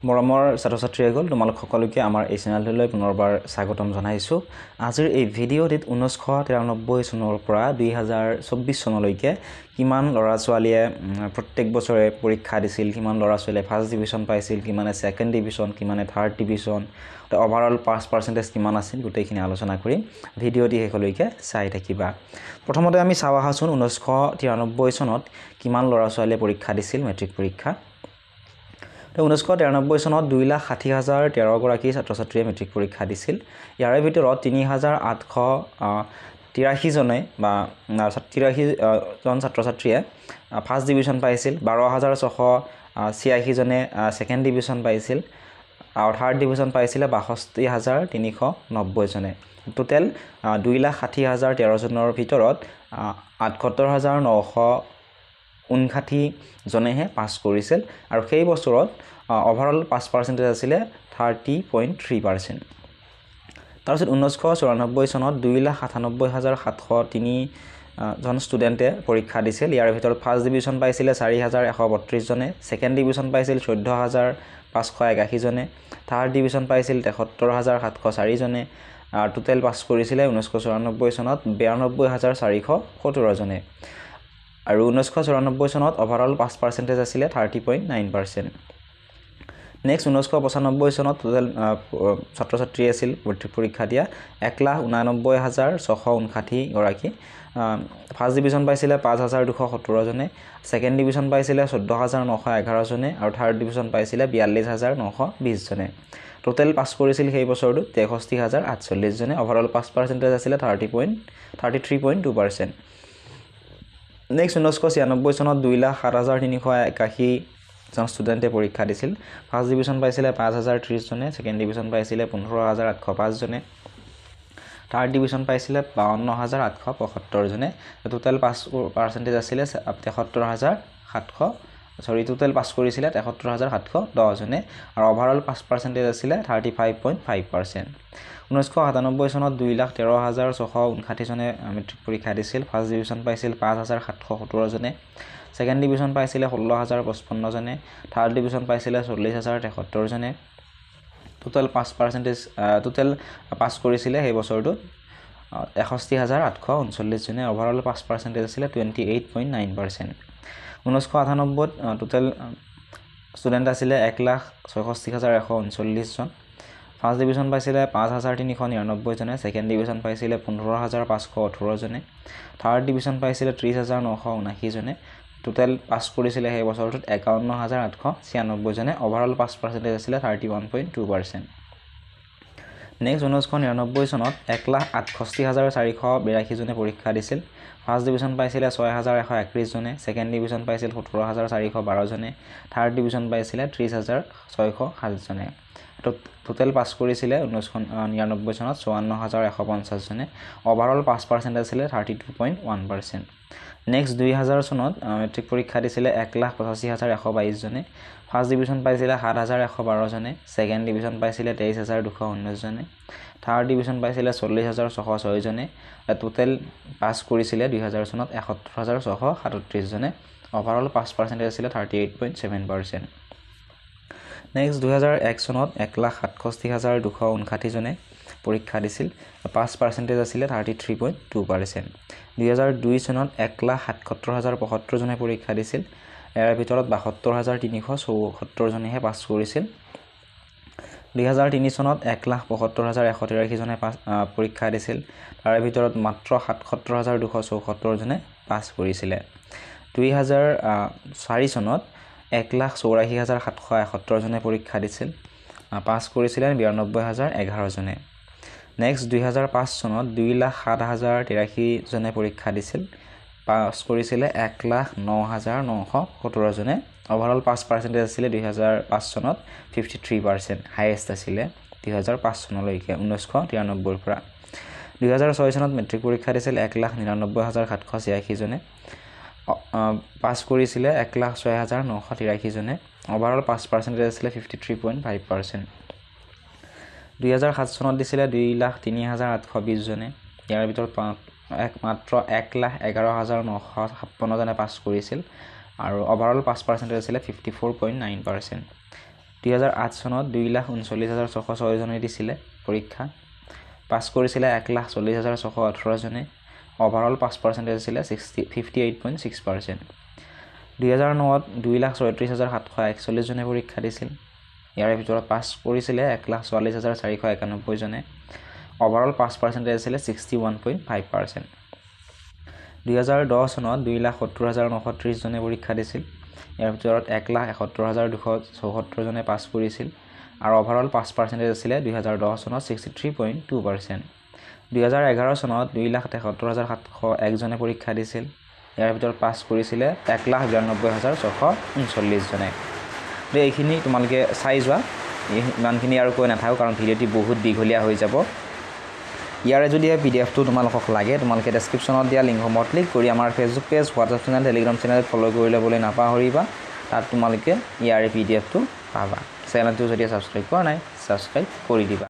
মৰমৰ ছাত্ৰ-ছাত্ৰীসকল তোমালোক সকলোকে আমাৰ এই চেনেলটোলৈ পুনৰবাৰ স্বাগতম জনাইছোঁ। আজিৰ এই ভিডিঅ'টিত 1993 চনৰ পৰা 2024 চনলৈকে কিমান ল'ৰা ছোৱালীয়ে প্ৰত্যেক বছৰে পৰীক্ষা দিছিল, কিমান ল'ৰা ছোৱালীয়ে ফাৰ্ষ্ট ডিভিজন পাইছিল, কিমানে ছেকেণ্ড ডিভিজন, কিমানে থাৰ্ড ডিভিজন, ওভাৰঅল পাছ পাৰ্চেণ্টেজ কিমান আছিল গোটেইখিনি আলোচনা কৰিম। ভিডিঅ'টি শেষলৈকে চাই থাকিবা। প্ৰথমতে আমি চাওঁ আহাচোন 1993 চনত কিমান ল'ৰা ছোৱালীয়ে পৰীক্ষা দিছিল মেট্ৰিক পৰীক্ষা। 1993 চনত 2,60,013 গৰাকী ছাত্ৰ-ছাত্ৰীয়ে মেট্ৰিক পৰীক্ষা দিছিল। ইয়াৰে ভিতৰত 3,883 জনে বা 83 জন ছাত্ৰ-ছাত্ৰীয়ে ফাৰ্ষ্ট ডিভিজন পাইছিল, 12,686 জনে ছেকেণ্ড ডিভিজন পাইছিল আৰু থাৰ্ড ডিভিজন পাইছিলে 62,390 জনে। টোটেল 2,60,013 জনৰ ভিতৰত 78,959 জনেহে পাছ কৰিছিল আৰু সেই বছৰত ওভাৰঅল পাছ পাৰ্চেণ্টেজ আছিলে 30.3%। তাৰপিছত 1994 চনত 2,97,703 জন ষ্টুডেণ্টে পৰীক্ষা দিছিল। ইয়াৰ ভিতৰত ফাৰ্ষ্ট ডিভিজন পাইছিলে 4,132 জনে, ছেকেণ্ড ডিভিজন পাইছিল 14,581 জনে, থাৰ্ড ডিভিজন পাইছিল 73,704 জনে। টোটেল পাছ কৰিছিলে 1994 চনত 92,417 জনে আৰু 1994 চনত ওভাৰঅল পাছ পাৰ্চেণ্টেজ আছিলে 30.9%। নেক্সট 1995 চনত টোটেল ছাত্ৰ-ছাত্ৰী আছিল মেট্ৰিক পৰীক্ষা দিয়া 1,89,659 গৰাকী। ফাৰ্ষ্ট ডিভিজন পাইছিলে 5,217 জনে, ছেকেণ্ড ডিভিজন পাইছিলে 14,911 জনে আৰু থাৰ্ড ডিভিজন পাইছিলে 42,920 জনে। টোটেল পাছ কৰিছিল সেই বছৰটোত 63,048 জনে। ওভাৰঅল পাছ পাৰ্চেণ্টেজ আছিলে 33.2%। নেক্সট 1996 চনত 2,07,381 জন ষ্টুডেণ্টে পৰীক্ষা দিছিল। ফাৰ্ষ্ট ডিভিজন পাইছিলে 5,030 জনে, ছেকেণ্ড ডিভিজন পাইছিলে 15,805 জনে, থাৰ্ড ডিভিজন পাইছিলে 52,875 জনে। টোটেল পাছ পাৰ্চেণ্টেজ আছিলে 73,700 টোটেল পাছ কৰিছিলে 73,710 জনে আৰু ওভাৰঅল পাছ পাৰ্চেণ্টেজ আছিলে 35.5%। 1997 চনত 2,13,659 জনে মেট্ৰিক পৰীক্ষা দিছিল। ফাৰ্ষ্ট ডিভিজন পাইছিল 5,717 জনে, ছেকেণ্ড ডিভিজন পাইছিলে 16,055 জনে, থাৰ্ড ডিভিজন পাইছিলে 40,073 জনে। টোটেল পাছ পাৰ্চেণ্টেজ টোটেল পাছ কৰিছিলে সেই বছৰটোত 61,839 জনে। ওভাৰঅল পাছ পাৰ্চেণ্টেজ আছিলে 28.9%। 1998 টোটেল ষ্টুডেণ্ট আছিলে 1,66,139 জন। ফাৰ্ষ্ট ডিভিজন পাইছিলে 5,399 জনে, ছেকেণ্ড ডিভিজন পাইছিলে 15,518 জনে, থাৰ্ড ডিভিজন পাইছিলে 30,979 জনে। টোটেল পাছ কৰিছিলে সেই বছৰটোত 51,896 জনে। ওভাৰঅল পাছ পাৰ্চেণ্টেজ আছিলে 31.2%। নেক্সট 1999 চনত 1,68,482 জনে পৰীক্ষা দিছিল। ফাৰ্ষ্ট ডিভিজন পাইছিলে 6,131 জনে, ছেকেণ্ড ডিভিজন পাইছিল 17,412 জনে, থাৰ্ড ডিভিজন পাইছিলে 30,607 জনে। টোটেল পাছ কৰিছিলে 1999 চনত 54,150 জনে। ওভাৰঅল পাছ পাৰ্চেণ্টেজ আছিলে 32.1%। নেক্সট 2000 চনত মেট্ৰিক পৰীক্ষা দিছিলে 1,85,122 জনে। ফাৰ্ষ্ট ডিভিজন পাইছিলে 7,112 জনে, ছেকেণ্ড ডিভিজন পাইছিলে 23,219 জনে, থাৰ্ড ডিভিজন পাইছিলে 40,606 জনে। টোটেল পাছ কৰিছিলে 2000 চনত 71,637 জনে। ওভাৰঅল পাছ পাৰ্চেণ্টেজ আছিলে 38.7%। নেক্সট 2001 চনত 1,67,259 জনে পৰীক্ষা দিছিল। পাছ পাৰ্চেণ্টেজ আছিলে 33.2%। 2002 চনত 1,77,075 জনে পৰীক্ষা দিছিল। ইয়াৰ ভিতৰত 72,374 জনেহে পাছ কৰিছিল। 2003 চনত 1,75,183 জনে পৰীক্ষা দিছিল। তাৰে ভিতৰত মাত্ৰ 77,274 জনে পাছ কৰিছিলে। 2004 চনত 1,84,771 জনে পৰীক্ষা দিছিল। পাছ কৰিছিলে 92,011 জনে। নেক্সট 2005 চনত 2,07,083 জনে পৰীক্ষা দিছিল। পাছ কৰিছিলে 1,09,917 জনে। ওভাৰঅল পাছ পাৰ্চেণ্টেজ আছিলে 2005 চনত 53%, হায়েষ্ট আছিলে 2005 চনলৈকে 1993 পৰা। 2006 চনত মেট্ৰিক পৰীক্ষা দিছিল 1,99,786 জনে। পাছ কৰিছিলে 1,06,983 জনে। ওভাৰঅল পাছ পাৰ্চেণ্টেজ আছিলে 53.5%। 2007 চনত দিছিলে 2,03,820 জনে। ইয়াৰ ভিতৰত মাত্ৰ 1,11,956 জনে পাছ কৰিছিল আৰু ওভাৰঅল পাছ পাৰ্চেণ্টেজ আছিলে 54.9%। 2008 চনত 2,39,606 জনে দিছিলে পৰীক্ষা। পাছ কৰিছিলে 1,40,618 জনে। অভাৰঅল পাছ পাৰ্চেণ্টেজ আছিলে 58.6%। 2009ত 2,33,741 জনে পৰীক্ষা দিছিল। ইয়াৰে ভিতৰত পাছ কৰিছিলে 1,44,491 জনে। অভাৰঅল পাছ পাৰ্চেণ্টেজ আছিলে 61.5%। 2010 চনত 2,70,930 জনে পৰীক্ষা দিছিল। ইয়াৰ ভিতৰত 1,71,274 জনে পাছ কৰিছিল আৰু অভাৰঅল পাছ পাৰ্চেণ্টেজ আছিলে 2010 চনত 63.2%। 2011 চনত 2,73,701 জনে পৰীক্ষা দিছিল। ইয়াৰ ভিতৰত পাছ কৰিছিলে 1,92,639 জনে। এইখিনি তোমালোকে চাই যোৱা, ইমানখিনি আৰু কৈ নাথাকোঁ কাৰণ ভিডিঅ'টি বহুত দীঘলীয়া হৈ যাব। ইয়াৰে যদি PDF-টো তোমালোকক লাগে, তোমালোকে ডেছক্ৰিপশ্যনত দিয়া লিংকসমূহত ক্লিক কৰি আমাৰ Facebook page, WhatsApp channel, Telegram channel follow' কৰি ল'বলৈ নাপাহৰিবা। তাত তোমালোকে ইয়াৰে PDF-টো পাবা। চেনেলটো যদি ছাবস্ক্ৰাইব কৰা নাই, ছাবস্ক্ৰাইব কৰি দিবা।